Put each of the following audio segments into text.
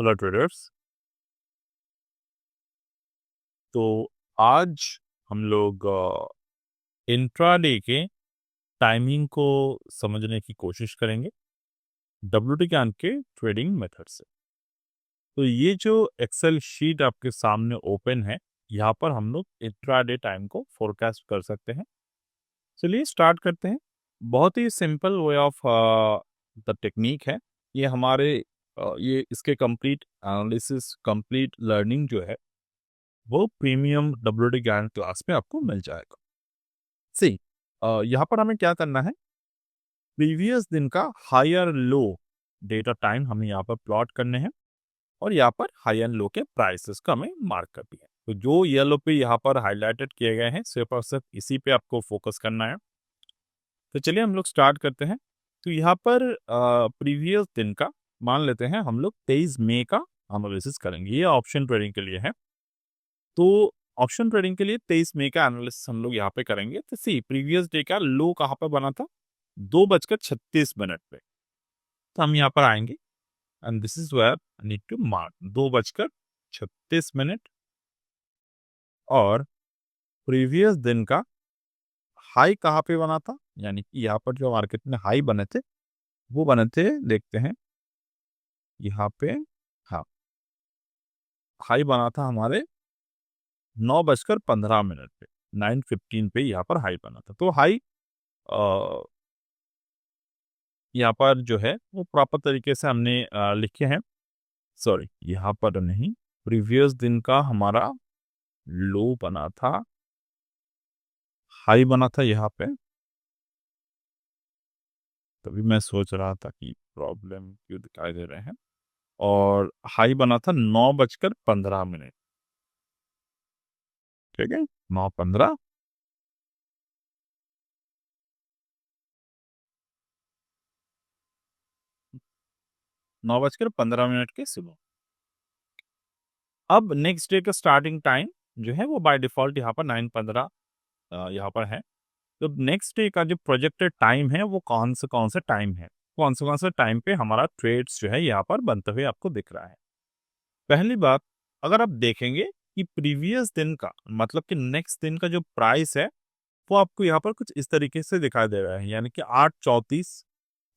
Hello traders. तो आज हम लोग इंट्राडे के टाइमिंग को समझने की कोशिश करेंगे डब्ल्यूटी ज्ञान के ट्रेडिंग मेथड से। तो ये जो एक्सेल शीट आपके सामने ओपन है, यहाँ पर हम लोग इंट्राडे टाइम को फोरकास्ट कर सकते हैं। चलिए स्टार्ट करते हैं। बहुत ही simple way of the technique है ये हमारे ये इसके कंप्लीट एनालिसिस, कंप्लीट लर्निंग जो है वो प्रीमियम डब्ल्यूटी ज्ञान क्लास में आपको मिल जाएगा। सी यहाँ पर हमें क्या करना है, प्रीवियस दिन का हायर लो डेटा टाइम हमें यहाँ पर प्लॉट करने हैं और यहाँ पर हाई एंड लो के प्राइसेस का हमें मार्क करनी है। तो जो येलो पे यहाँ पर हाईलाइटेड किए गए हैं सिर्फ और सिर्फ इसी पे आपको फोकस करना है। तो चलिए हम लोग स्टार्ट करते हैं। तो यहाँ पर प्रीवियस दिन का मान लेते हैं हम लोग 23 मई का एनालिसिस करेंगे। ये ऑप्शन ट्रेडिंग के लिए है। तो ऑप्शन ट्रेडिंग के लिए 23 मई का एनालिसिस हम लोग यहाँ पे करेंगे। तो सी प्रीवियस डे का लो कहाँ पर बना था, 2:36 पे। तो हम यहाँ पर आएंगे and this is where I need to mark 2:36 और प्रीवियस दिन का हाई कहाँ पे बना था, यानी कि यहाँ पर जो मार्केट में हाई बने थे वो बने थे, देखते हैं यहाँ पे। हाँ, हाई बना था हमारे 9:15 पे, 9:15 पे यहाँ पर हाई बना था। तो हाई यहाँ पर जो है वो प्रॉपर तरीके से हमने लिखे हैं। सॉरी, यहाँ पर नहीं, प्रीवियस दिन का हमारा लो बना था, हाई बना था यहाँ पे। तभी मैं सोच रहा था कि प्रॉब्लम क्यों दिखाई दे रहे हैं। और हाई बना था 9:15। ठीक है, 9:15। 9:15 के सुबह। अब नेक्स्ट डे का स्टार्टिंग टाइम जो है वो बाय डिफॉल्ट यहाँ पर 9:15 यहाँ पर है। तो नेक्स्ट डे का जो प्रोजेक्टेड टाइम है वो कौन से टाइम है, कौन से टाइम पे हमारा ट्रेड्स जो है यहाँ पर बनते हुए आपको दिख रहा है। पहली बात, अगर आप देखेंगे कि प्रीवियस दिन का मतलब कि नेक्स्ट दिन का जो प्राइस है वो आपको यहाँ पर कुछ इस तरीके से दिखाई दे रहा है, यानी कि 8:34,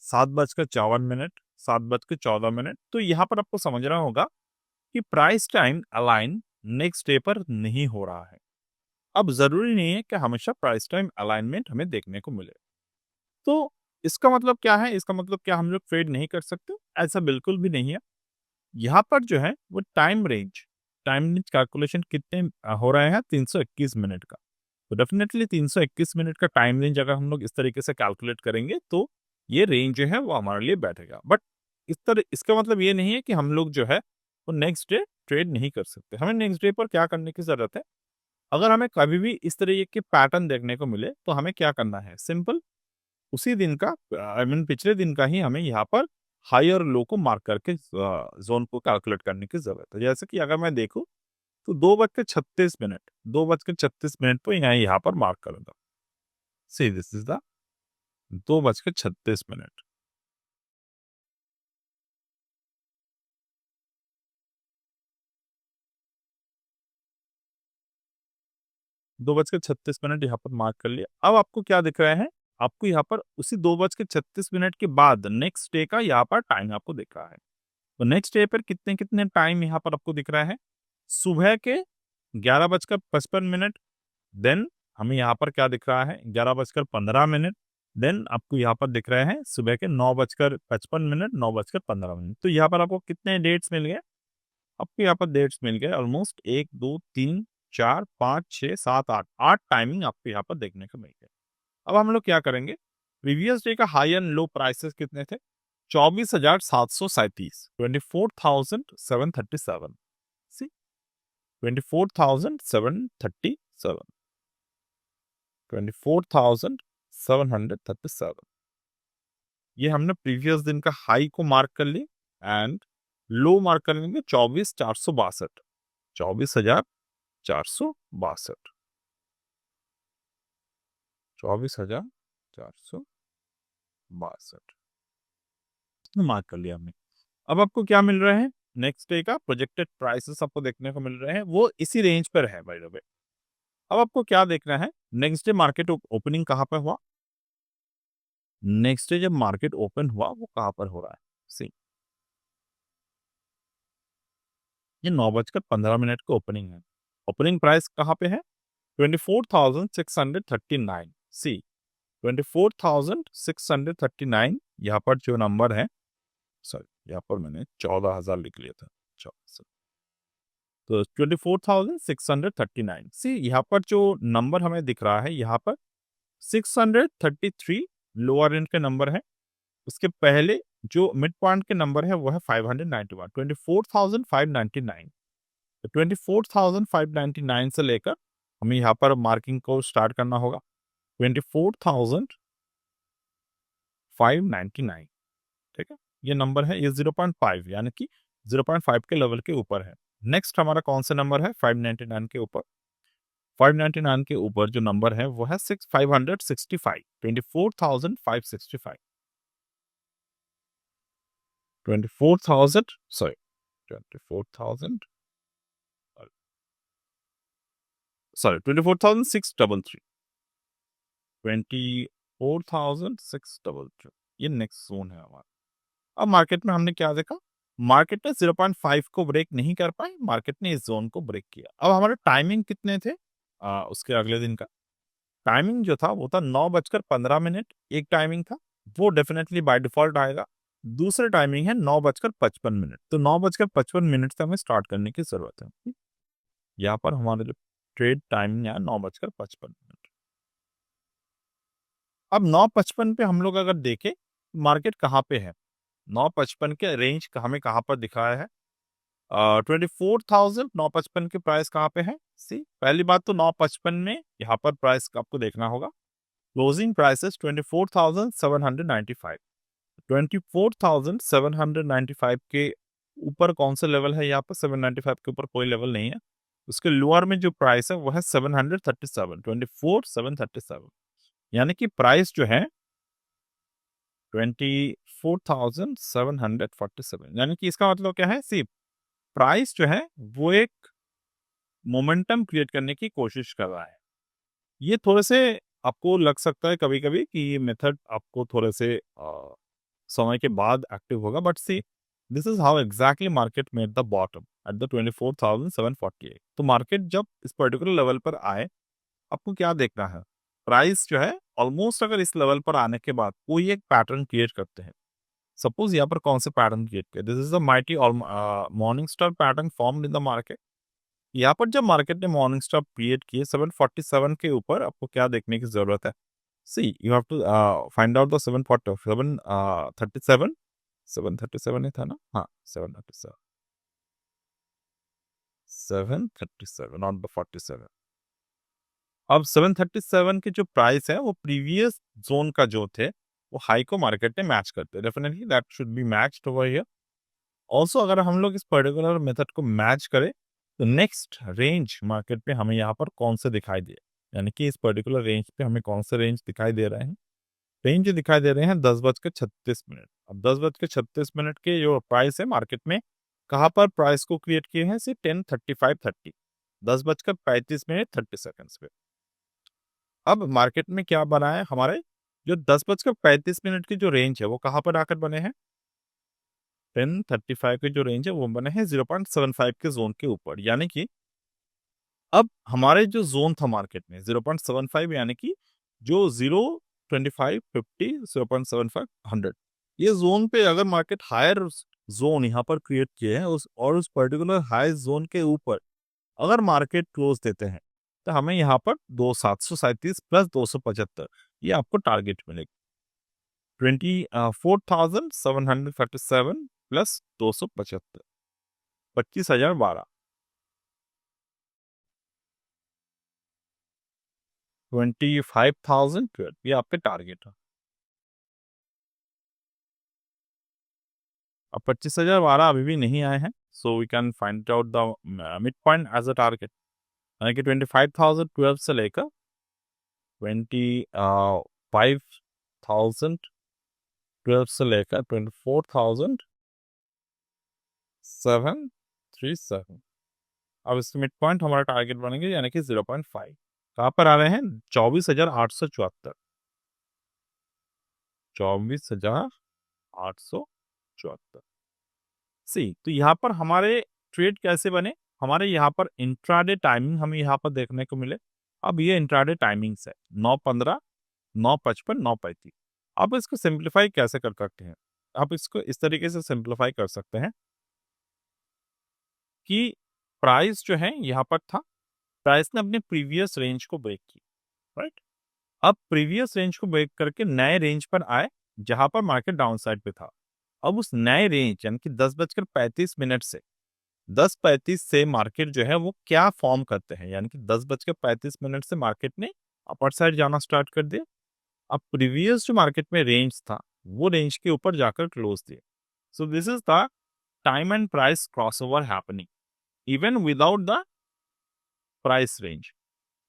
7:54, 7:14। तो यहाँ पर आपको समझना होगा कि price time align next day पर नहीं हो रहा है। अब जरूरी नहीं है कि हमेशा प्राइस टाइम अलाइनमेंट हमें देखने को मिले। तो इसका मतलब क्या है, इसका मतलब क्या हम लोग ट्रेड नहीं कर सकते? ऐसा बिल्कुल भी नहीं है। यहाँ पर जो है वो टाइम रेंज कैलकुलेशन कितने हो रहे हैं, 321 मिनट का। तो डेफिनेटली 321 मिनट का टाइम रेंज अगर हम लोग इस तरीके से कैलकुलेट करेंगे तो ये रेंज जो है वो हमारे लिए बैठेगा। बट इस तरह इसका मतलब ये नहीं है कि हम लोग जो है वो नेक्स्ट डे ट्रेड नहीं कर सकते। हमें नेक्स्ट डे पर क्या करने की जरूरत है, अगर हमें कभी भी इस तरह के पैटर्न देखने को मिले तो हमें क्या करना है, सिंपल उसी दिन का आई मीन पिछले दिन का ही हमें यहाँ पर हाई और लो को मार्क करके जोन को कैलकुलेट करने की जरूरत है। जैसे कि अगर मैं देखूं तो 2:36 पे मैं यहाँ पर मार्क करूंगा। See this is the 2:36। 2:36 यहाँ पर मार्क कर लिया। अब आपको क्या दिख रहा है, आपको यहाँ पर उसी 2:36 के बाद नेक्स्ट डे का यहाँ पर टाइम आपको दिख रहा है। तो नेक्स्ट डे पर कितने कितने टाइम यहाँ पर आपको दिख रहा है, सुबह के 11:55। देन हमें यहाँ पर क्या दिख रहा है, 11:15। देन आपको यहाँ पर दिख रहे हैं सुबह के 9:55, 9:15। तो यहाँ पर आपको कितने डेट्स मिल गए, आपको यहाँ पर डेट्स मिल गए ऑलमोस्ट 1, 2, 3, 4, 5, 6, 7, 8 8 टाइमिंग आपको यहाँ पर देखने को मिल गए। अब हम लोग क्या करेंगे, प्रीवियस डे का हाई एंड लो प्राइसेस कितने थे, 24,737, 24,737। सी 24,737, 24,737। ये हमने प्रीवियस दिन का हाई को मार्क कर ली एंड लो मार्क कर लेंगे 24,462, 24,462, 24,462 मार्क कर लिया हमने। अब आपको क्या मिल रहा है, नेक्स्ट डे का प्रोजेक्टेड प्राइसेस आपको देखने को मिल रहे हैं, वो इसी रेंज पर है बाय द वे। अब आपको क्या देखना है, नेक्स्ट डे मार्केट ओपनिंग कहाँ पर हुआ, नेक्स्ट डे जब मार्केट ओपन हुआ वो कहाँ पर हो रहा है। सी, ये 9:15 को ओपनिंग है। ओपनिंग प्राइस कहाँ पे है, 24,639। सी, 24,639 यहाँ पर जो नंबर है, सॉरी यहाँ पर मैंने 14,000 लिख लिया था, तो 24,639। सी, यहाँ पर जो नंबर हमें दिख रहा है, यहाँ पर 633 लोअर एंड के नंबर है, उसके पहले जो मिड पॉइंट के नंबर है वो है 591, 24,599। 24,599 से लेकर हमें यहाँ पर मार्किंग को स्टार्ट करना होगा 24,599। ठीक है, ये नंबर है, ये 0.5 यानी कि 0.5 के लेवल के ऊपर है। नेक्स्ट हमारा कौन सा नंबर है, 599 के ऊपर। 599 के ऊपर जो नंबर है वो है 565, 24,565, 24,000 सॉरी 24,000 सॉरी 24,633, 24,633, ये नेक्स्ट जोन है हमारा। अब मार्केट में हमने क्या देखा, मार्केट ने 0.5 को ब्रेक नहीं कर पाई, मार्केट ने इस जोन को ब्रेक किया। अब हमारे टाइमिंग कितने थे, उसके अगले दिन का टाइमिंग जो था वो था 9:15। एक टाइमिंग था, वो डेफिनेटली बाय डिफॉल्ट आएगा। दूसरा टाइमिंग है 9:55। तो 9:55 से हमें स्टार्ट करने की जरूरत है। यहाँ पर हमारा जो ट्रेड टाइमिंग है 9:55। अब 9:55 पे हम लोग अगर देखें मार्केट कहाँ पे है, 9:55 के रेंज हमें कहाँ पर दिखाया है, 24,000 9:55 के प्राइस कहाँ पे है। सी, पहली बात तो 9:55 में यहाँ पर प्राइस आपको देखना होगा, क्लोजिंग प्राइसेस 24,795। 24,795 के ऊपर कौन सा लेवल है, यहाँ पर 795 के ऊपर कोई लेवल नहीं है। उसके लोअर में जो प्राइस है वो है 737, 24,737, यानी कि प्राइस जो है 24,747, यानी कि इसका मतलब क्या है, सी प्राइस जो है वो एक मोमेंटम क्रिएट करने की कोशिश कर रहा है। ये थोड़े से आपको लग सकता है कभी कभी कि ये मेथड आपको थोड़े से समय के बाद एक्टिव होगा, but see this is how exactly market made the bottom at the 24,748। तो मार्केट जब इस पर्टिकुलर लेवल पर आए, आपको क्या देखना है, प्राइस जो है ऑलमोस्ट अगर इस लेवल पर आने के बाद कोई एक पैटर्न क्रिएट करते हैं। सपोज यहाँ पर कौन से पैटर्न क्रिएट किया, this is the mighty morning star pattern formed in the market. यहाँ पर जब मार्केट ने मॉर्निंग स्टार क्रिएट किए 747 के ऊपर, आपको क्या देखने की जरूरत है, see you have to find out the 737 737 ही था ना, हाँ 737, 737 नॉट द 47। अब 737 के जो प्राइस है वो प्रीवियस जोन का जो थे वो हाई को मार्केट ने मैच करते, definitely that should be matched over here. Also अगर हम लोग इस पर्टिकुलर मेथड को मैच करें तो नेक्स्ट रेंज मार्केट पे हमें यहाँ पर कौन से दिखाई दे, यानी कि इस पर्टिकुलर रेंज पे हमें कौन से रेंज दिखाई दे रहे हैं, रेंज दिखाई दे रहे हैं 10:36। अब 10:36 के जो प्राइस है मार्केट में कहाँ पर प्राइस को क्रिएट किए हैं, सिर्फ 10:35:30, 10:35:30 पे। अब मार्केट में क्या बना है हमारे, जो 10:35 की जो रेंज है वो कहाँ पर आकर बने हैं, 10:35 की जो रेंज है वो बने हैं 0.75 के जोन के ऊपर, यानी कि अब हमारे जो जोन था मार्केट में 0.75, यानी कि जो 0.25 50 0.75 100, ये जोन पे अगर मार्केट हायर जोन यहाँ पर क्रिएट किए हैं उस पर्टिकुलर हाई जोन के ऊपर अगर मार्केट क्लोज देते हैं तो हमें यहाँ पर 737 प्लस 275 ये आपको टारगेट मिलेगा। 24,737 प्लस 275, 25,012, 25,012 ये आपके टारगेट है। अब 25,012 अभी भी नहीं आए हैं, so we can find out the mid point as a target, यानी कि 25,012 से लेकर 25,012 से लेकर 24,737 737। अब इसके मिड पॉइंट हमारा टारगेट बनेंगे यानी कि 0.5 कहाँ पर आ रहे हैं 24,874। 24,874 सी। तो यहाँ पर हमारे ट्रेड कैसे बने, हमारे यहाँ पर इंट्राडे टाइमिंग हमें यहाँ पर देखने को मिले। अब ये इंट्राडे टाइमिंग्स है 9:15, 9:55, 9:35। आप इसको सिंप्लीफाई कैसे कर सकते हैं, आप इसको इस तरीके से सिंप्लीफाई कर सकते हैं कि प्राइस जो है यहाँ पर था, प्राइस ने अपने प्रीवियस रेंज को ब्रेक की, राइट। अब प्रीवियस रेंज को ब्रेक करके नए रेंज पर आए जहां पर मार्केट डाउन साइड पे था। अब उस नए रेंज यानी कि 10:35 से 10:35 से मार्केट जो है वो क्या फॉर्म करते हैं, यानी कि 10:35 से मार्केट ने अपर साइड जाना स्टार्ट कर दिया। अब प्रीवियस जो मार्केट में रेंज था वो रेंज के ऊपर जाकर क्लोज दिए। So this is the time and price crossover happening even without the price range.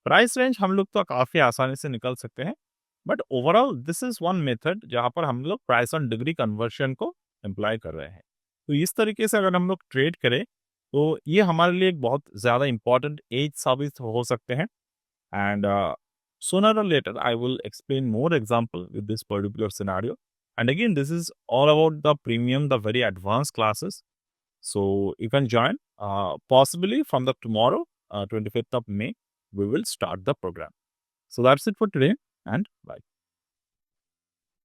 Price range हम लोग तो काफी आसानी से निकल सकते हैं, but overall this is one method जहां पर हम लोग प्राइस ऑन डिग्री कन्वर्शन को एम्प्लॉय कर रहे हैं। तो इस तरीके से अगर हम लोग ट्रेड करें तो ये हमारे लिए एक बहुत ज्यादा इंपॉर्टेंट एज साबित हो सकते हैं। And sooner or later I will explain more example with this particular scenario. And again, this is all about the premium, the very advanced classes. So you can join possibly from the tomorrow, 25th of May, we will start the program. So that's it for today and bye.